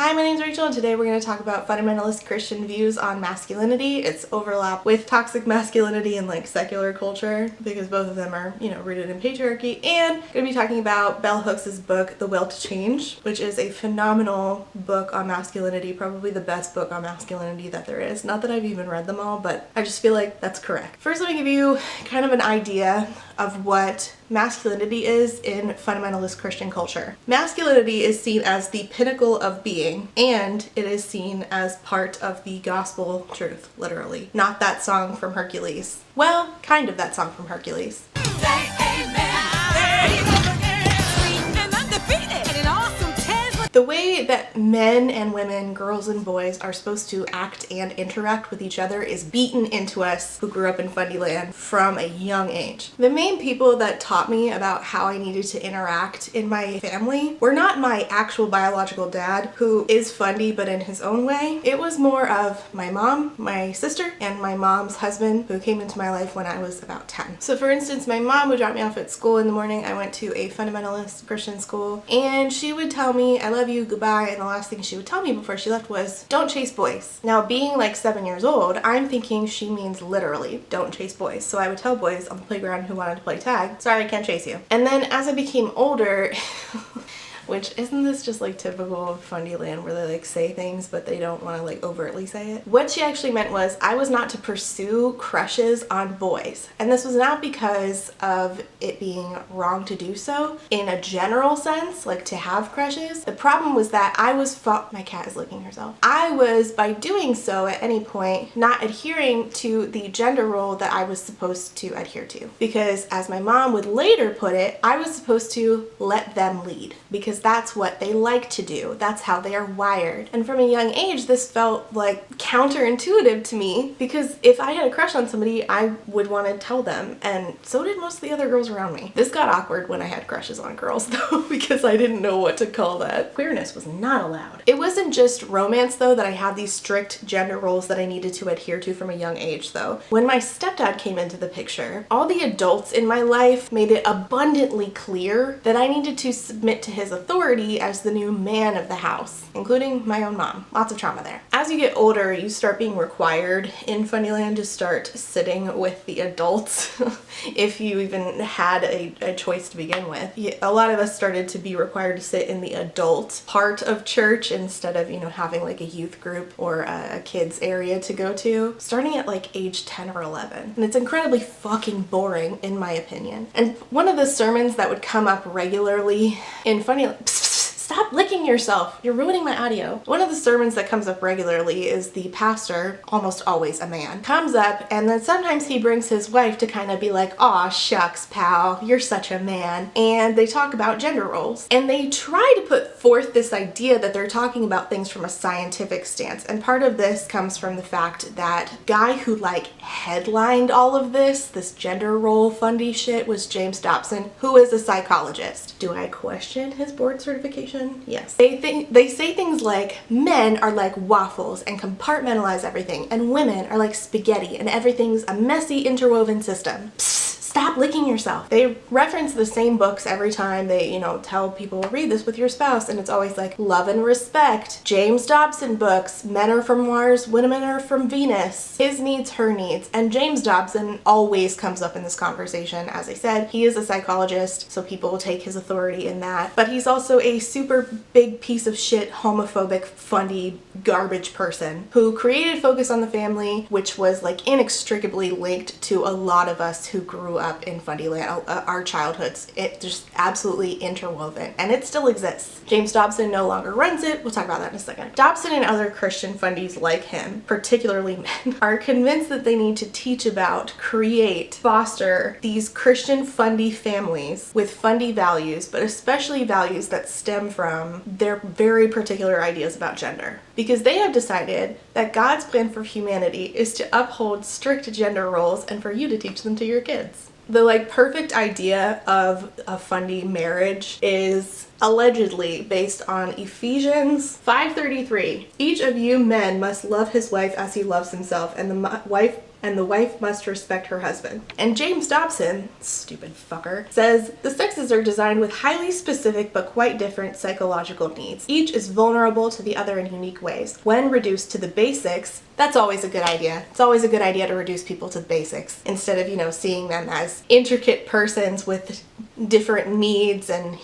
Hi, my name's Rachel and today we're going to talk about fundamentalist Christian views on masculinity, its overlap with toxic masculinity and like secular culture, because both of them are, rooted in patriarchy, and going to be talking about Bell Hooks' book, The Will to Change, which is a phenomenal book on masculinity, probably the best book on masculinity that there is. Not that I've even read them all, but I just feel like that's correct. First, let me give you kind of an idea of what masculinity is in fundamentalist Christian culture. Masculinity is seen as the pinnacle of being, and it is seen as part of the gospel truth, literally. Not that song from Hercules. Well, kind of that song from Hercules. The way that men and women, girls and boys are supposed to act and interact with each other is beaten into us who grew up in Fundyland from a young age. The main people that taught me about how I needed to interact in my family were not my actual biological dad, who is fundy but in his own way. It was more of my mom, my sister, and my mom's husband, who came into my life when I was about 10. So for instance, my mom would drop me off at school in the morning. I went to a fundamentalist Christian school, and she would tell me, "I love you, goodbye," and the last thing she would tell me before she left was, "Don't chase boys." Now, being like 7 years old, I'm thinking she means literally, don't chase boys. So I would tell boys on the playground who wanted to play tag, "Sorry, I can't chase you." And then as I became older, which isn't this just like typical of Fundyland where they like say things but they don't want to like overtly say it? What she actually meant was I was not to pursue crushes on boys. And this was not because of it being wrong to do so in a general sense, like to have crushes. The problem was that I was my cat is licking herself. I was, by doing so at any point, not adhering to the gender role that I was supposed to adhere to. Because as my mom would later put it, I was supposed to let them lead, because that's what they like to do. That's how they are wired. And from a young age, this felt like counterintuitive to me, because if I had a crush on somebody, I would want to tell them, and so did most of the other girls around me. This got awkward when I had crushes on girls though, because I didn't know what to call that. Queerness was not allowed. It wasn't just romance though that I had these strict gender roles that I needed to adhere to from a young age though. When my stepdad came into the picture, all the adults in my life made it abundantly clear that I needed to submit to his authority as the new man of the house, including my own mom. Lots of trauma there. As you get older, you start being required in Fundyland to start sitting with the adults, if you even had a choice to begin with. A lot of us started to be required to sit in the adult part of church instead of, having like a youth group or a kids area to go to, starting at like age 10 or 11. And it's incredibly fucking boring in my opinion. And one of the sermons that would come up regularly in Fundyland, stop licking yourself. You're ruining my audio. One of the sermons that comes up regularly is the pastor, almost always a man, comes up and then sometimes he brings his wife to kind of be like, "Aw, shucks, pal, you're such a man." And they talk about gender roles. And they try to put forth this idea that they're talking about things from a scientific stance. And part of this comes from the fact that guy who like headlined all of this gender role fundy shit, was James Dobson, who is a psychologist. Do I question his board certification? Yes. They say things like men are like waffles and compartmentalize everything, and women are like spaghetti and everything's a messy interwoven system. Psst. Stop licking yourself. They reference the same books every time they, tell people, read this with your spouse, and it's always like Love and Respect, James Dobson books, men are from Mars, women are from Venus, his needs, her needs. And James Dobson always comes up in this conversation. As I said, he is a psychologist, so people will take his authority in that. But he's also a super big piece of shit, homophobic, fundy, garbage person who created Focus on the Family, which was like inextricably linked to a lot of us who grew up in Fundyland, our childhoods. It just absolutely interwoven, and it still exists. James Dobson no longer runs it. We'll talk about that in a second. Dobson and other Christian fundies like him, particularly men, are convinced that they need to teach about, create, foster these Christian fundy families with fundy values, but especially values that stem from their very particular ideas about gender. Because they have decided that God's plan for humanity is to uphold strict gender roles and for you to teach them to your kids. The like perfect idea of a fundy marriage is allegedly based on Ephesians 5:33. Each of you men must love his wife as he loves himself, and the wife and the wife must respect her husband. And James Dobson, stupid fucker, says the sexes are designed with highly specific but quite different psychological needs. Each is vulnerable to the other in unique ways. When reduced to the basics, that's always a good idea. It's always a good idea to reduce people to basics instead of, seeing them as intricate persons with different needs and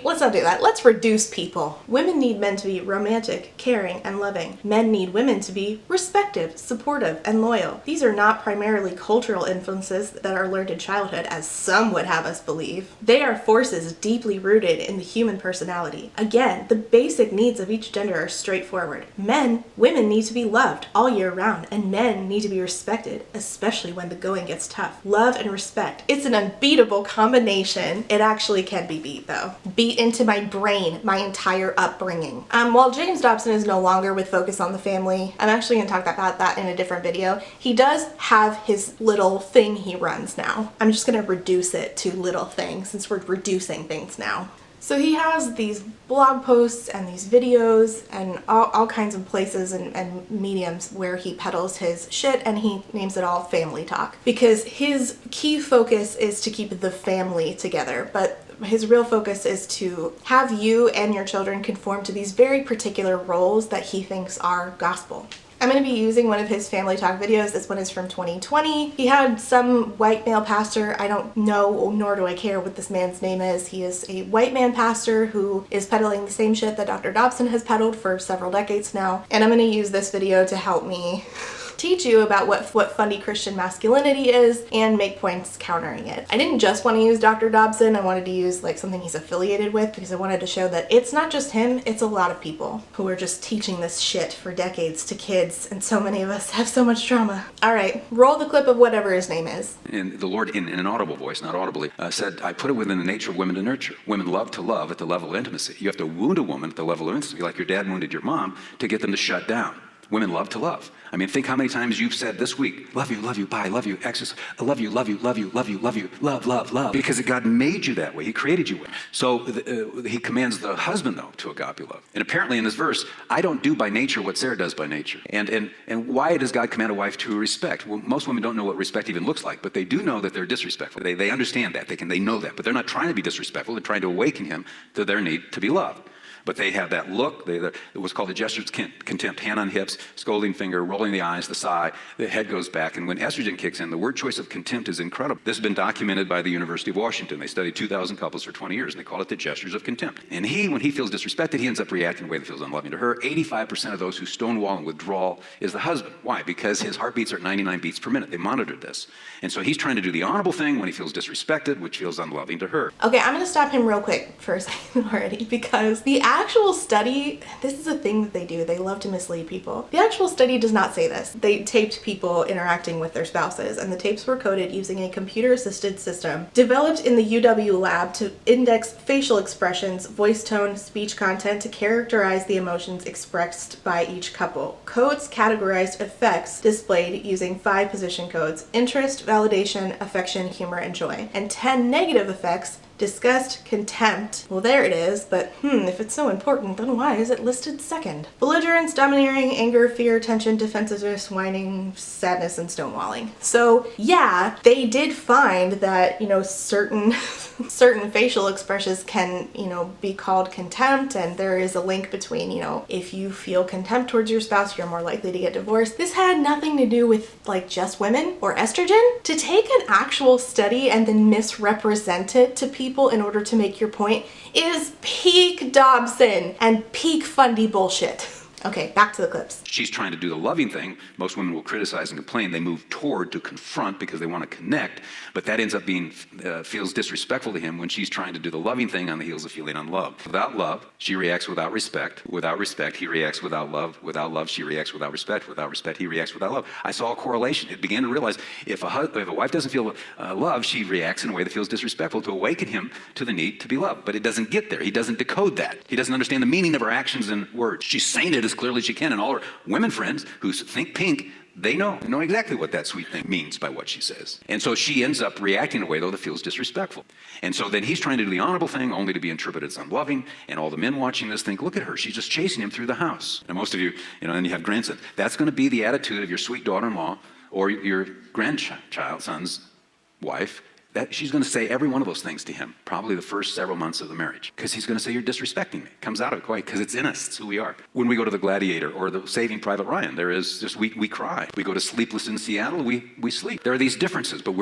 let's not do that. Let's reduce people. Women need men to be romantic, caring, and loving. Men need women to be respective, supportive, and loyal. These are not primarily cultural influences that are learned in childhood, as some would have us believe. They are forces deeply rooted in the human personality. Again, the basic needs of each gender are straightforward. Women need to be loved all year round, and men need to be respected, especially when the going gets tough. Love and respect. It's an unbeatable combination. It actually can be beat, though. Beat into my brain my entire upbringing. While James Dobson is no longer with Focus on the Family, I'm actually going to talk about that in a different video. He does have his little thing he runs now. I'm just going to reduce it to little things since we're reducing things now. So he has these blog posts and these videos and all kinds of places and mediums where he peddles his shit, and he names it all family talk because his key focus is to keep the family together, but his real focus is to have you and your children conform to these very particular roles that he thinks are gospel. I'm going to be using one of his family talk videos. This one is from 2020. He had some white male pastor. I don't know, nor do I care what this man's name is. He is a white man pastor who is peddling the same shit that Dr. Dobson has peddled for several decades now. And I'm going to use this video to help me teach you about what funny Christian masculinity is and make points countering it. I didn't just want to use Dr. Dobson. I wanted to use something he's affiliated with because I wanted to show that it's not just him, it's a lot of people who are just teaching this shit for decades to kids, and so many of us have so much trauma. All right, roll the clip of whatever his name is. And the Lord, in an audible voice, not audibly, said, I put it within the nature of women to nurture. Women love to love at the level of intimacy. You have to wound a woman at the level of intimacy, like your dad wounded your mom, to get them to shut down. Women love to love. I mean, think how many times you've said this week, love you, bye, love you, exes, I love you, love you, love you, love you, love you, love, love, love. Because God made you that way. He created you. So he commands the husband, though, to agape love. And apparently in this verse, I don't do by nature what Sarah does by nature. And why does God command a wife to respect? Well, most women don't know what respect even looks like, but they do know that they're disrespectful. They understand that. They know that. But they're not trying to be disrespectful. They're trying to awaken him to their need to be loved. But they have that look, it was called the gesture of contempt, hand on hips, scolding finger, rolling the eyes, the sigh, the head goes back. And when estrogen kicks in, the word choice of contempt is incredible. This has been documented by the University of Washington. They studied 2,000 couples for 20 years, and they call it the gestures of contempt. And when he feels disrespected, he ends up reacting in a way that feels unloving to her. 85% of those who stonewall and withdraw is the husband. Why? Because his heartbeats are at 99 beats per minute. They monitored this. And so he's trying to do the honorable thing when he feels disrespected, which feels unloving to her. Okay, I'm going to stop him real quick for a second already, because the actual study, this is a thing that they do. They love to mislead people. The actual study does not say this. They taped people interacting with their spouses, and the tapes were coded using a computer-assisted system developed in the UW lab to index facial expressions, voice tone, speech content to characterize the emotions expressed by each couple. Codes categorized effects displayed using 5 position codes: interest, validation, affection, humor, and joy, and 10 negative effects: disgust, contempt. Well, there it is, but if it's so important, then why is it listed second? Belligerence, domineering, anger, fear, tension, defensiveness, whining, sadness, and stonewalling. So yeah, they did find that, certain facial expressions can, be called contempt, and there is a link between, if you feel contempt towards your spouse, you're more likely to get divorced. This had nothing to do with just women or estrogen. To take an actual study and then misrepresent it to people in order to make your point is peak Dobson and peak Fundy bullshit. Okay, back to the clips. She's trying to do the loving thing. Most women will criticize and complain. They move toward to confront because they want to connect, but that ends up being, feels disrespectful to him when she's trying to do the loving thing on the heels of feeling unloved. Without love, she reacts without respect. Without respect, he reacts without love. Without love, she reacts without respect. Without respect, he reacts without love. I saw a correlation. It began to realize if a wife doesn't feel love, she reacts in a way that feels disrespectful to awaken him to the need to be loved. But it doesn't get there. He doesn't decode that. He doesn't understand the meaning of her actions and words. She's saying it as clearly as she can, and all her women friends who think pink, they know exactly what that sweet thing means by what she says. And so she ends up reacting in a way, though, that feels disrespectful. And so then he's trying to do the honorable thing, only to be interpreted as unloving, and all the men watching this think, look at her, she's just chasing him through the house. Now most of you, and you have grandsons, that's going to be the attitude of your sweet daughter-in-law or your grandchild, son's wife, that she's going to say every one of those things to him, probably the first several months of the marriage, because he's going to say, you're disrespecting me. It comes out of it quite, because it's in us. It's who we are. When we go to The Gladiator or the Saving Private Ryan, there is just, we cry. We go to Sleepless in Seattle, we sleep. There are these differences, but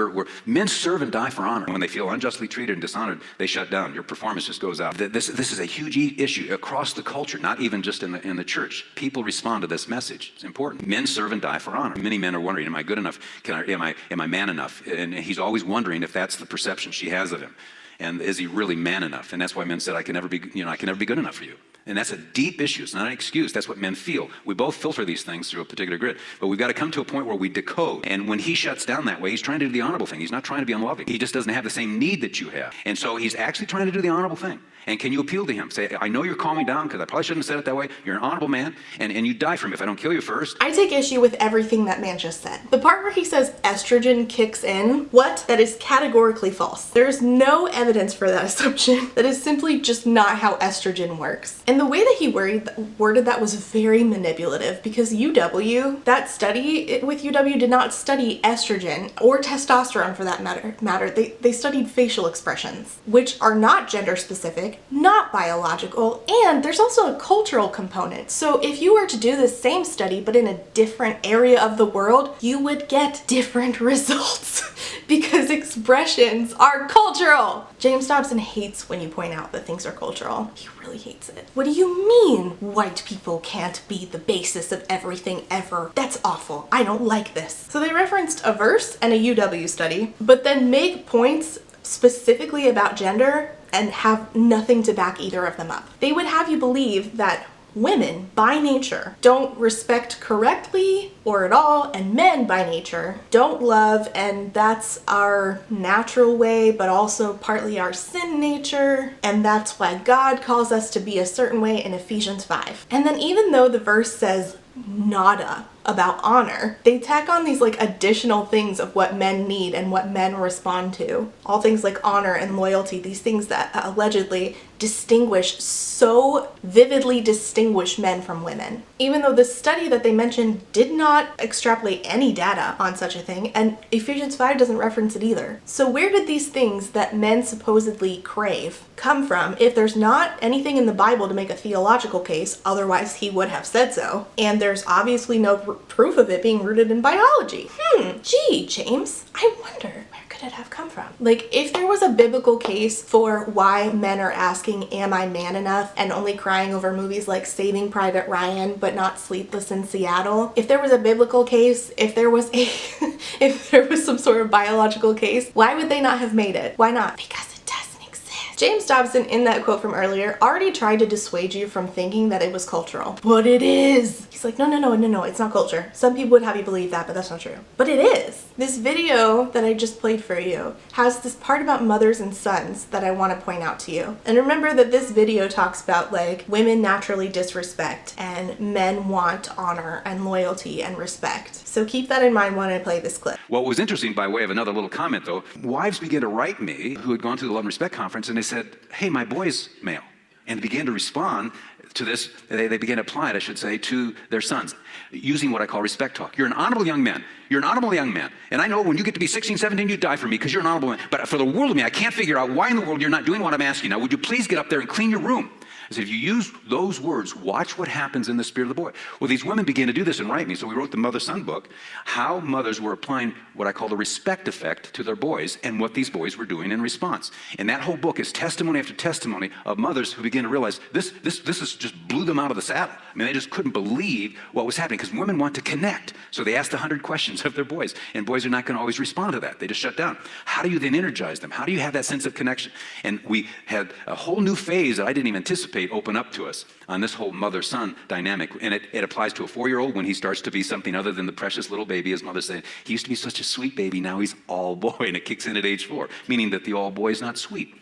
men serve and die for honor. When they feel unjustly treated and dishonored, they shut down. Your performance just goes out. This is a huge issue across the culture, not even just in the church. People respond to this message. It's important. Men serve and die for honor. Many men are wondering, am I good enough? Am I man enough? And he's always wondering if that's the perception she has of him. And is he really man enough? And that's why men said, I can never be good enough for you. And that's a deep issue. It's not an excuse. That's what men feel. We both filter these things through a particular grid. But we've got to come to a point where we decode. And when he shuts down that way, he's trying to do the honorable thing. He's not trying to be unloving. He just doesn't have the same need that you have. And so he's actually trying to do the honorable thing. And can you appeal to him? Say, I know you're calming down because I probably shouldn't have said it that way. You're an honorable man, and you die for me if I don't kill you first. I take issue with everything that man just said. The part where he says estrogen kicks in, that is categorically false. There's no evidence for that assumption. That is simply just not how estrogen works. And the way that he worded that was very manipulative, because UW, that study with UW did not study estrogen or testosterone for that matter. They studied facial expressions, which are not gender specific, not biological, and there's also a cultural component. So if you were to do the same study but in a different area of the world, you would get different results because expressions are cultural. James Dobson hates when you point out that things are cultural. He really hates it. What do you mean white people can't be the basis of everything ever? That's awful. I don't like this. So they referenced a verse and a UW study, but then make points specifically about gender and have nothing to back either of them up. They would have you believe that women by nature don't respect correctly or at all, and men by nature don't love, and that's our natural way, but also partly our sin nature, and that's why God calls us to be a certain way in Ephesians 5. And then even though the verse says nada about honor, they tack on these additional things of what men need and what men respond to. All things like honor and loyalty, these things that allegedly vividly distinguish men from women. Even though the study that they mentioned did not extrapolate any data on such a thing, and Ephesians 5 doesn't reference it either. So where did these things that men supposedly crave come from if there's not anything in the Bible to make a theological case, otherwise he would have said so, and there's obviously no proof of it being rooted in biology? Gee, James, I wonder, where could it have come from? If there was a biblical case for why men are asking, am I man enough, and only crying over movies like Saving Private Ryan but not Sleepless in Seattle, if there was a biblical case, if there was some sort of biological case, why would they not have made it? Why not? Because it doesn't exist. James Dobson, in that quote from earlier, already tried to dissuade you from thinking that it was cultural. But it is. He's like, no, it's not culture. Some people would have you believe that, but that's not true. But it is. This video that I just played for you has this part about mothers and sons that I want to point out to you. And remember that this video talks about women naturally disrespect and men want honor and loyalty and respect. So keep that in mind when I play this clip. What was interesting, by way of another little comment though, wives began to write me who had gone to the Love and Respect conference, and they said, hey, my boy's male. And began to respond to this, they began to apply it, I should say, to their sons, using what I call respect talk. You're an honorable young man. You're an honorable young man. And I know when you get to be 16, 17, you die for me because you're an honorable man. But for the world of me, I can't figure out why in the world you're not doing what I'm asking. Now, would you please get up there and clean your room? I said, if you use those words, watch what happens in the spirit of the boy. Well, these women began to do this and write me. So we wrote the mother-son book, how mothers were applying what I call the respect effect to their boys and what these boys were doing in response. And that whole book is testimony after testimony of mothers who began to realize this is just blew them out of the saddle. I mean, they just couldn't believe what was happening because women want to connect. So they asked 100 questions of their boys, and boys are not going to always respond to that. They just shut down. How do you then energize them? How do you have that sense of connection? And we had a whole new phase that I didn't even anticipate open up to us on this whole mother-son dynamic. And it applies to a 4-year-old when he starts to be something other than the precious little baby. His mother said, he used to be such a sweet baby, now he's all boy, and it kicks in at age 4, meaning that the all boy is not sweet.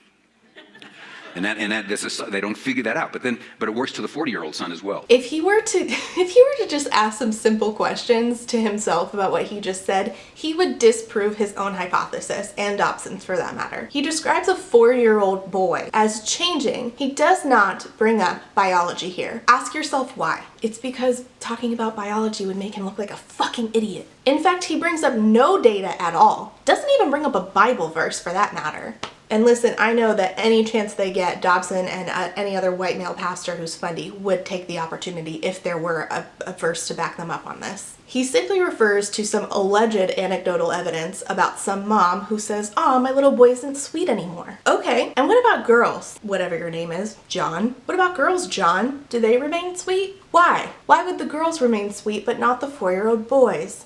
They don't figure that out. But it works to the 40-year-old son as well. If he were to just ask some simple questions to himself about what he just said, he would disprove his own hypothesis, and Dobson's for that matter. He describes a 4-year-old boy as changing. He does not bring up biology here. Ask yourself why. It's because talking about biology would make him look like a fucking idiot. In fact, he brings up no data at all. Doesn't even bring up a Bible verse for that matter. And listen, I know that any chance they get, Dobson and any other white male pastor who's fundy would take the opportunity if there were a verse to back them up on this. He simply refers to some alleged anecdotal evidence about some mom who says, "Oh, my little boy isn't sweet anymore." Okay, and what about girls? Whatever your name is, John. What about girls, John? Do they remain sweet? Why? Why would the girls remain sweet but not the 4-year-old boys?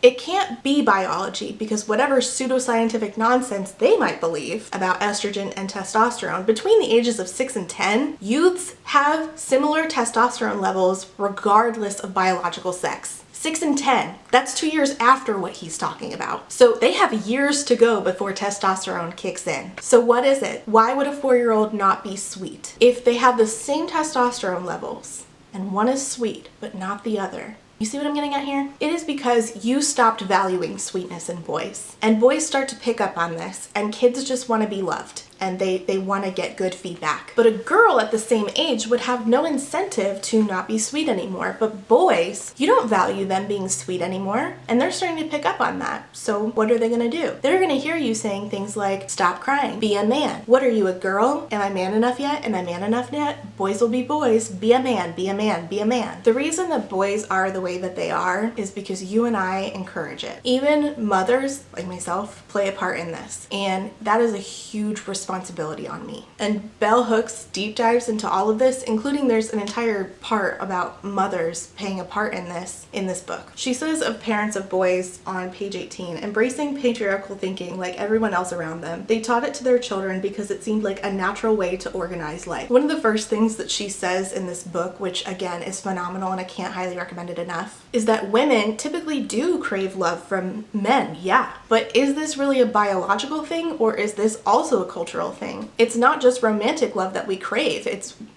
It can't be biology, because whatever pseudoscientific nonsense they might believe about estrogen and testosterone, between the ages of 6 and 10, youths have similar testosterone levels regardless of biological sex. 6 and 10, that's 2 years after what he's talking about. So they have years to go before testosterone kicks in. So what is it? Why would a 4-year-old not be sweet? If they have the same testosterone levels, and one is sweet but not the other, you see what I'm getting at here? It is because you stopped valuing sweetness in boys. And boys start to pick up on this, and kids just want to be loved. And they want to get good feedback. But a girl at the same age would have no incentive to not be sweet anymore. But boys, you don't value them being sweet anymore, and they're starting to pick up on that. So what are they going to do? They're going to hear you saying things like, "Stop crying, be a man. What are you, a girl? Am I man enough yet? Am I man enough yet? Boys will be boys. Be a man, be a man, be a man." The reason that boys are the way that they are is because you and I encourage it. Even mothers, like myself, play a part in this. And that is a huge responsibility on me. And Bell Hooks deep dives into all of this, including there's an entire part about mothers playing a part in this book. She says of parents of boys on page 18, embracing patriarchal thinking like everyone else around them. They taught it to their children because it seemed like a natural way to organize life. One of the first things that she says in this book, which again is phenomenal and I can't highly recommend it enough, is that women typically do crave love from men, yeah. But is this really a biological thing, or is this also a cultural thing? It's not just romantic love that we crave.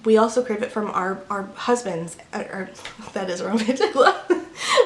We also crave it from our husbands, or that is romantic love.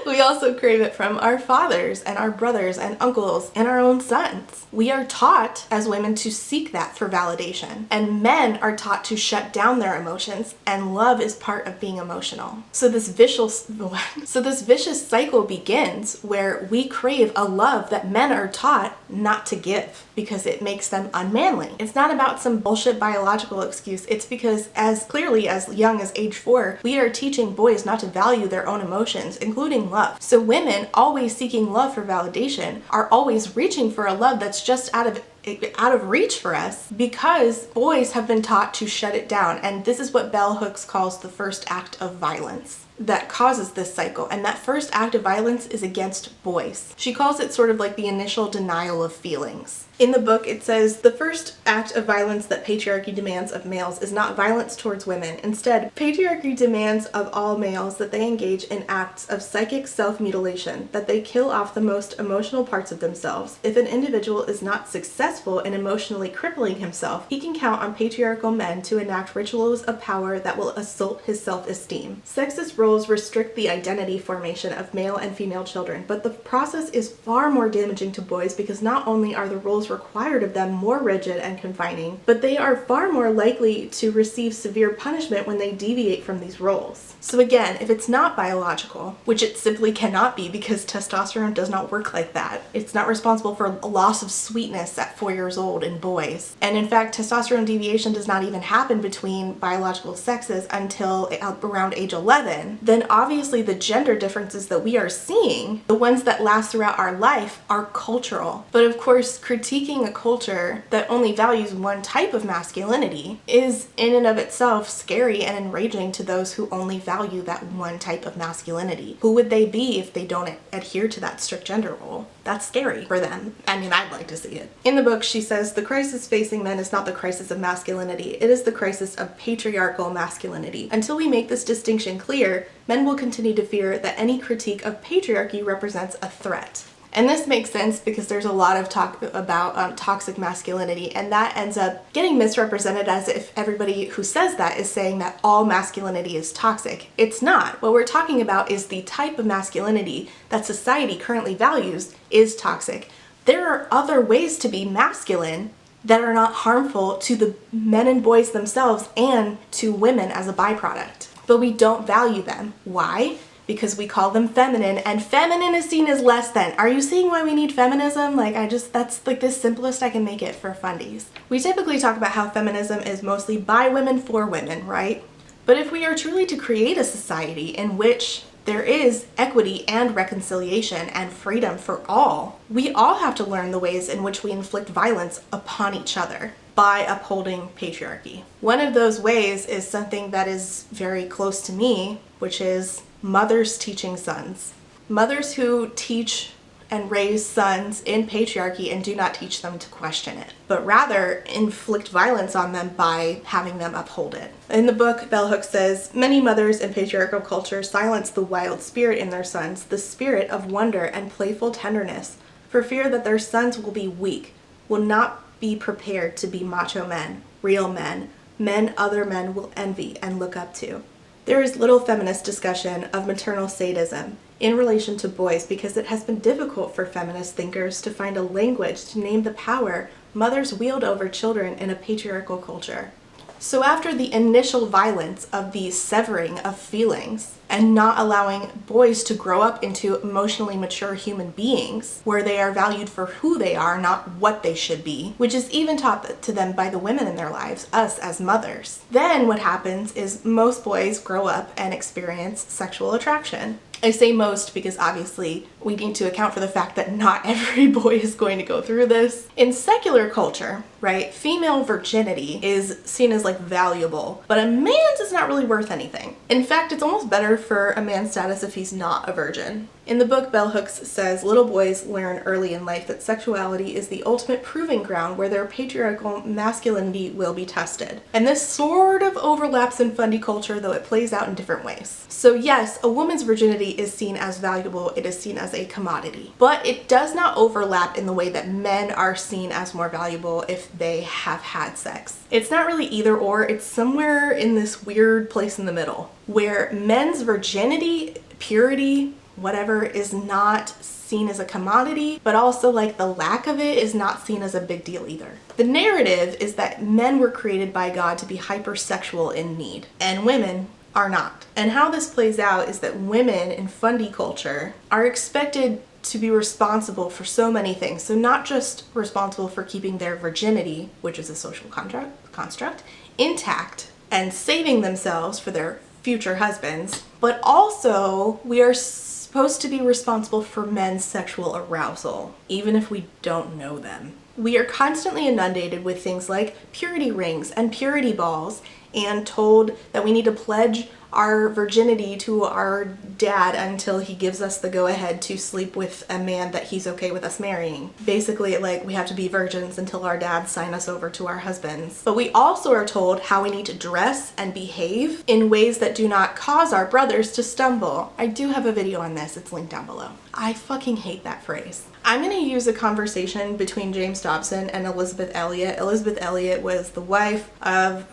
We also crave it from our fathers and our brothers and uncles and our own sons. We are taught as women to seek that for validation, and men are taught to shut down their emotions, and love is part of being emotional. So this vicious cycle begins where we crave a love that men are taught not to give because it makes them unmanly. It's not about some bullshit biological excuse. It's because as clearly as young as age 4, we are teaching boys not to value their own emotions, including love. So women always seeking love for validation are always reaching for a love that's just out of reach for us because boys have been taught to shut it down. And this is what Bell Hooks calls the first act of violence that causes this cycle. And that first act of violence is against boys. She calls it sort of like the initial denial of feelings. In the book, it says, the first act of violence that patriarchy demands of males is not violence towards women. Instead, patriarchy demands of all males that they engage in acts of psychic self-mutilation, that they kill off the most emotional parts of themselves. If an individual is not successful in emotionally crippling himself, he can count on patriarchal men to enact rituals of power that will assault his self-esteem. Sexist roles restrict the identity formation of male and female children, but the process is far more damaging to boys because not only are the roles required of them more rigid and confining, but they are far more likely to receive severe punishment when they deviate from these roles. So again, if it's not biological, which it simply cannot be because testosterone does not work like that, it's not responsible for a loss of sweetness at 4 years old in boys. And in fact, testosterone deviation does not even happen between biological sexes until around age 11, then obviously the gender differences that we are seeing, the ones that last throughout our life, are cultural. But of course, critiquing a culture that only values one type of masculinity is in and of itself scary and enraging to those who only value that one type of masculinity. Who would they be if they don't adhere to that strict gender role? That's scary for them. I mean, I'd like to see it. In the book, she says, the crisis facing men is not the crisis of masculinity. It is the crisis of patriarchal masculinity. Until we make this distinction clear, men will continue to fear that any critique of patriarchy represents a threat. And this makes sense because there's a lot of talk about toxic masculinity, and that ends up getting misrepresented as if everybody who says that is saying that all masculinity is toxic. It's not. What we're talking about is the type of masculinity that society currently values is toxic. There are other ways to be masculine that are not harmful to the men and boys themselves and to women as a byproduct. But we don't value them. Why? Because we call them feminine, and feminine is seen as less than. Are you seeing why we need feminism? That's like the simplest I can make it for fundies. We typically talk about how feminism is mostly by women for women, right? But if we are truly to create a society in which there is equity and reconciliation and freedom for all, we all have to learn the ways in which we inflict violence upon each other by upholding patriarchy. One of those ways is something that is very close to me, which is mothers teaching sons. Mothers who teach and raise sons in patriarchy and do not teach them to question it, but rather inflict violence on them by having them uphold it. In the book, Bell Hooks says, many mothers in patriarchal culture silence the wild spirit in their sons, the spirit of wonder and playful tenderness, for fear that their sons will be weak, will not be prepared to be macho men, real men, men other men will envy and look up to. There is little feminist discussion of maternal sadism in relation to boys because it has been difficult for feminist thinkers to find a language to name the power mothers wield over children in a patriarchal culture. So after the initial violence of the severing of feelings and not allowing boys to grow up into emotionally mature human beings where they are valued for who they are, not what they should be, which is even taught to them by the women in their lives, us as mothers, then what happens is most boys grow up and experience sexual attraction. I say most because obviously we need to account for the fact that not every boy is going to go through this. In secular culture, right, female virginity is seen as like valuable, but a man's is not really worth anything. In fact, it's almost better for a man's status if he's not a virgin. In the book, Bell Hooks says little boys learn early in life that sexuality is the ultimate proving ground where their patriarchal masculinity will be tested. And this sort of overlaps in fundy culture, though it plays out in different ways. So yes, a woman's virginity is seen as valuable, it is seen as a commodity, but it does not overlap in the way that men are seen as more valuable if they have had sex. It's not really either or, it's somewhere in this weird place in the middle where men's virginity, purity, whatever, is not seen as a commodity, but also like the lack of it is not seen as a big deal either. The narrative is that men were created by God to be hypersexual in need, and women are not. And how this plays out is that women in fundy culture are expected to be responsible for so many things. So not just responsible for keeping their virginity, which is a social construct, intact and saving themselves for their future husbands, but also we are supposed to be responsible for men's sexual arousal, even if we don't know them. We are constantly inundated with things like purity rings and purity balls and told that we need to pledge our virginity to our dad until he gives us the go-ahead to sleep with a man that he's okay with us marrying. Basically, like, we have to be virgins until our dads sign us over to our husbands. But we also are told how we need to dress and behave in ways that do not cause our brothers to stumble. I do have a video on this, it's linked down below. I fucking hate that phrase. I'm gonna use a conversation between James Dobson and Elizabeth Elliot. Elizabeth Elliot was the wife of,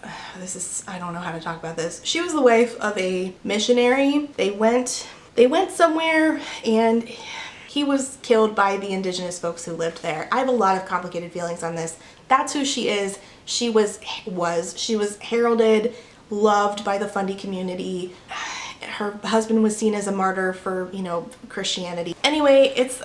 I don't know how to talk about this. She was the wife of a missionary. They went somewhere and he was killed by the indigenous folks who lived there. I have a lot of complicated feelings on this. That's who she is. She was heralded, loved by the fundy community. Her husband was seen as a martyr for, Christianity. Anyway, it's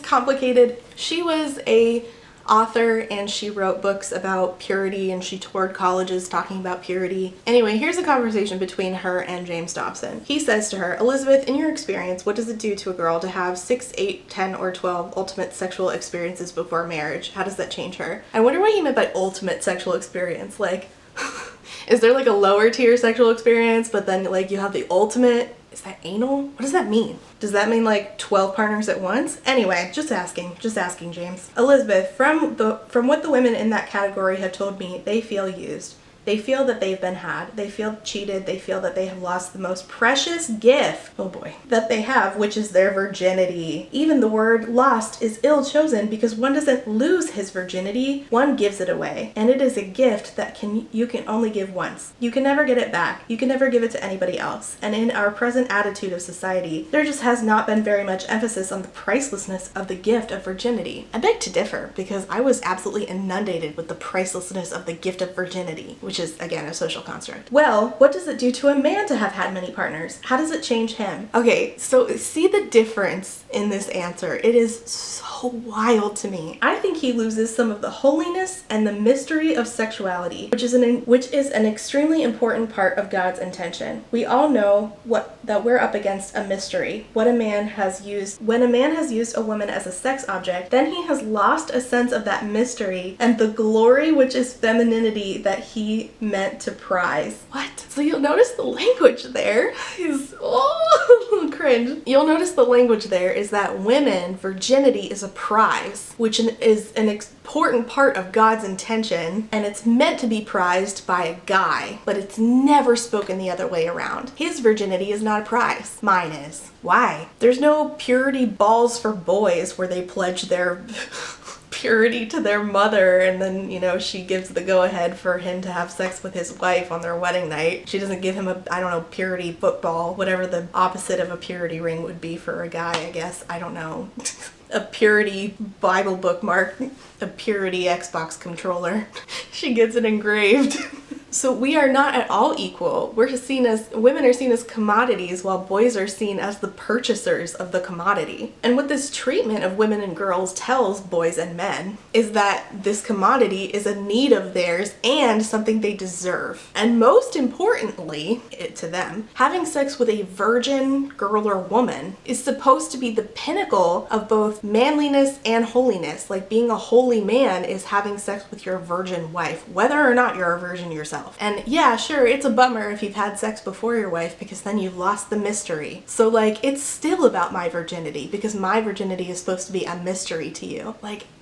complicated. She was a author and she wrote books about purity and she toured colleges talking about purity. Anyway, here's a conversation between her and James Dobson. He says to her, Elizabeth, in your experience, what does it do to a girl to have 6, 8, 10, or 12 ultimate sexual experiences before marriage? How does that change her? I wonder what he meant by ultimate sexual experience. Like, is there like a lower tier sexual experience, but then like you have the ultimate? Is that anal? What does that mean? Does that mean like 12 partners at once? Anyway, just asking, James. Elizabeth, from what the women in that category have told me, they feel used. They feel that they've been had. They feel cheated. They feel that they have lost the most precious gift, oh boy, that they have, which is their virginity. Even the word lost is ill chosen because one doesn't lose his virginity, one gives it away. And it is a gift that you can only give once. You can never get it back. You can never give it to anybody else. And in our present attitude of society, there just has not been very much emphasis on the pricelessness of the gift of virginity. I beg to differ because I was absolutely inundated with the pricelessness of the gift of virginity, which is, again, a social construct. Well, what does it do to a man to have had many partners? How does it change him? Okay, so see the difference in this answer. It is so wild to me. I think he loses some of the holiness and the mystery of sexuality, which is an extremely important part of God's intention. We all know that we're up against a mystery. When a man has used a woman as a sex object, then he has lost a sense of that mystery and the glory which is femininity that he meant to prize. What? So you'll notice the language there is cringe. You'll notice the language there is that women, virginity is a prize, which is an important part of God's intention, and it's meant to be prized by a guy, but it's never spoken the other way around. His virginity is not a prize. Mine is. Why? There's no purity balls for boys where they pledge their purity to their mother and then, she gives the go-ahead for him to have sex with his wife on their wedding night. She doesn't give him purity football, whatever the opposite of a purity ring would be for a guy, I guess. I don't know. A purity Bible bookmark, a purity Xbox controller. She gets it engraved. So we are not at all equal. Women are seen as commodities while boys are seen as the purchasers of the commodity. And what this treatment of women and girls tells boys and men is that this commodity is a need of theirs and something they deserve. And most importantly, to them, having sex with a virgin girl or woman is supposed to be the pinnacle of both manliness and holiness. Like being a holy man is having sex with your virgin wife, whether or not you're a virgin yourself. And yeah, sure, it's a bummer if you've had sex before your wife because then you've lost the mystery. So it's still about my virginity because my virginity is supposed to be a mystery to you.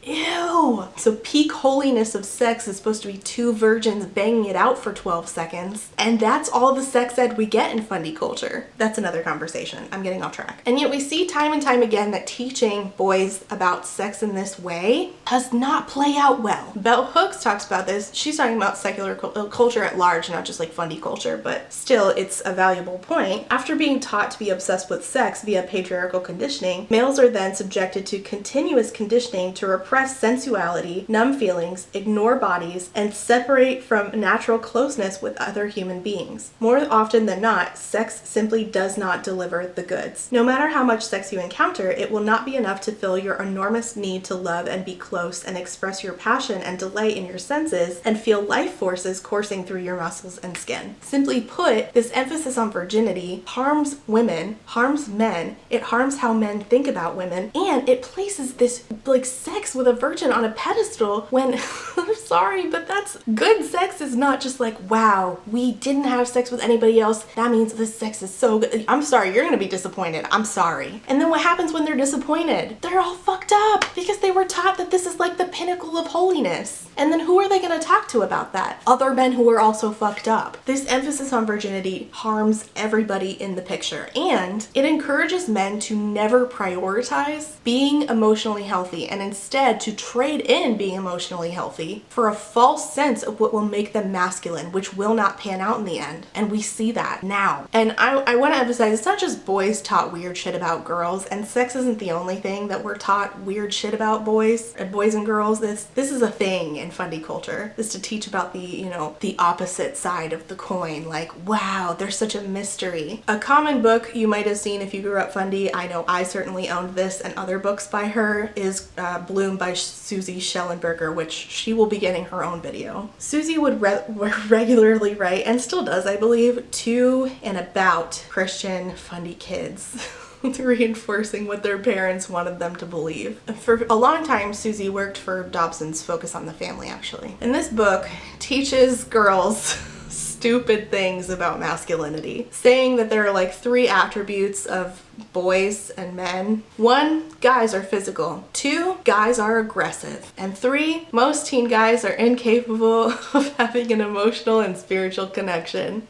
Ew! So peak holiness of sex is supposed to be two virgins banging it out for 12 seconds. And that's all the sex ed we get in fundy culture. That's another conversation. I'm getting off track. And yet we see time and time again that teaching boys about sex in this way does not play out well. Bell Hooks talks about this. She's talking about secular culture at large, not just fundy culture, but still it's a valuable point. After being taught to be obsessed with sex via patriarchal conditioning, males are then subjected to continuous conditioning to repress sensuality, numb feelings, ignore bodies, and separate from natural closeness with other human beings. More often than not, sex simply does not deliver the goods. No matter how much sex you encounter, it will not be enough to fill your enormous need to love and be close and express your passion and delight in your senses and feel life forces coursing through your muscles and skin. Simply put, this emphasis on virginity harms women, harms men, it harms how men think about women, and it places this sex with a virgin on a pedestal when I'm sorry, but that's good sex is not just wow, we didn't have sex with anybody else, that means this sex is so good. I'm sorry, you're gonna be disappointed. I'm sorry. And then what happens when they're disappointed? They're all fucked up because they were taught that this is the pinnacle of holiness. And then who are they gonna talk to about that? Other men who are also fucked up. This emphasis on virginity harms everybody in the picture, and it encourages men to never prioritize being emotionally healthy and instead to trade in being emotionally healthy for a false sense of what will make them masculine, which will not pan out in the end. And we see that now. And I want to emphasize, it's not just boys taught weird shit about girls, and sex isn't the only thing that we're taught weird shit about boys and girls. This is a thing in fundy culture, is to teach about the opposite side of the coin. Wow, there's such a mystery. A common book you might have seen if you grew up fundy, I know I certainly owned this and other books by her, is Bloom by Susie Schellenberger, which she will be getting her own video. Susie would regularly write, and still does, I believe, to and about Christian fundy kids. Reinforcing what their parents wanted them to believe. For a long time, Susie worked for Dobson's Focus on the Family, actually. And this book teaches girls stupid things about masculinity, saying that there are 3 attributes of boys and men. 1, guys are physical. 2, guys are aggressive. And 3, most teen guys are incapable of having an emotional and spiritual connection.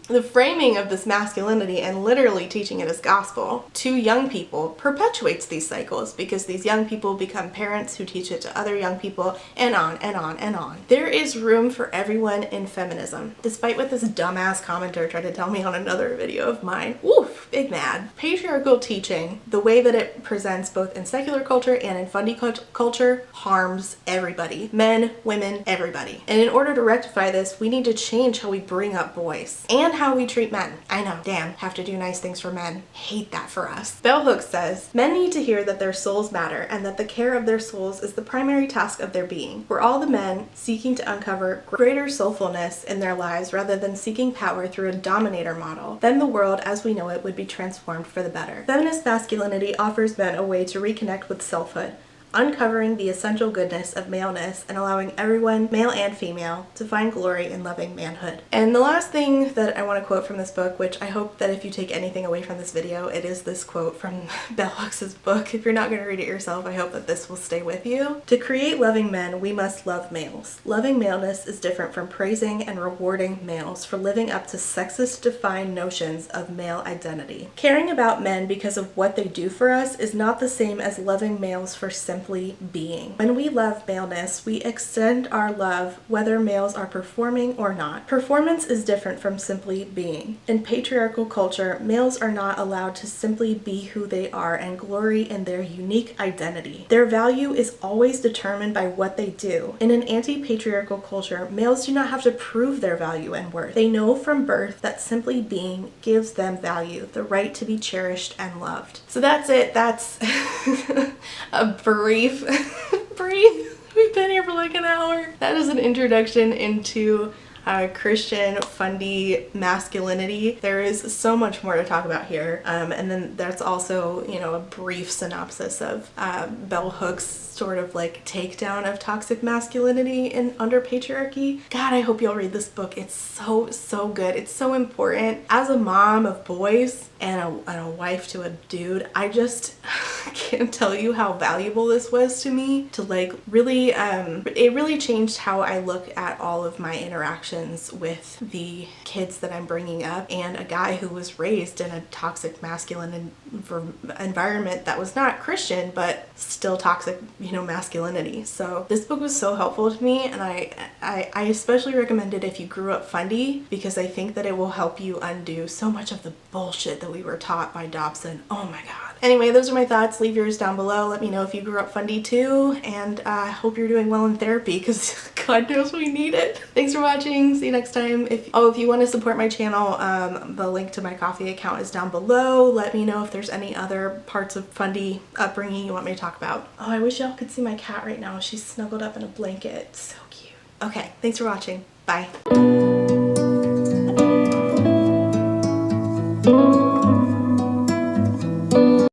The framing of this masculinity and literally teaching it as gospel to young people perpetuates these cycles, because these young people become parents who teach it to other young people, and on and on and on. There is room for everyone in feminism, despite what this dumbass commenter tried to tell me on another video of mine. Oof, big mad. Patriarchal teaching, the way that it presents both in secular culture and in fundy culture, harms everybody. Men, women, everybody. And in order to rectify this, we need to change how we bring up boys and how we treat men. I know, damn, have to do nice things for men. Hate that for us. Bell Hooks says, men need to hear that their souls matter and that the care of their souls is the primary task of their being. We're all the men seeking to uncover greater soulfulness in their lives rather than seeking power through a dominator model. Then the world as we know it would be transformed for the better. Feminist masculinity offers men a way to reconnect with selfhood, uncovering the essential goodness of maleness and allowing everyone, male and female, to find glory in loving manhood. And the last thing that I want to quote from this book, which I hope that if you take anything away from this video, it is this quote from Bell Hooks' book. If you're not going to read it yourself, I hope that this will stay with you. To create loving men, we must love males. Loving maleness is different from praising and rewarding males for living up to sexist-defined notions of male identity. Caring about men because of what they do for us is not the same as loving males for simply being. When we love maleness, we extend our love whether males are performing or not. Performance is different from simply being. In patriarchal culture, males are not allowed to simply be who they are and glory in their unique identity. Their value is always determined by what they do. In an anti-patriarchal culture, males do not have to prove their value and worth. They know from birth that simply being gives them value, the right to be cherished and loved. So that's it. That's a brief. We've been here for like an hour. That is an introduction into Christian fundy masculinity. There is so much more to talk about here. And then that's also, you know, a brief synopsis of Bell Hooks' sort of like takedown of toxic masculinity in under patriarchy. God, I hope you'll read this book. It's so good. It's so important. As a mom of boys and a wife to a dude, I just can't tell you how valuable this was to me to like really, it really changed how I look at all of my interactions with the kids that I'm bringing up, and a guy who was raised in a toxic masculine environment that was not Christian, but still toxic, you know, masculinity. So this book was so helpful to me, and I especially recommend it if you grew up fundy, because I think that it will help you undo so much of the bullshit that we were taught by Dobson. Oh my god. Anyway, those are my thoughts. Leave yours down below. Let me know if you grew up fundy too, and I hope you're doing well in therapy, because God knows we need it. Thanks for watching. See you next time. If you want to support my channel, the link to my Ko-fi account is down below. Let me know if there's any other parts of fundy upbringing you want me to talk about. Oh, I wish y'all could see my cat right now. She's snuggled up in a blanket. So cute. Okay, thanks for watching. Bye.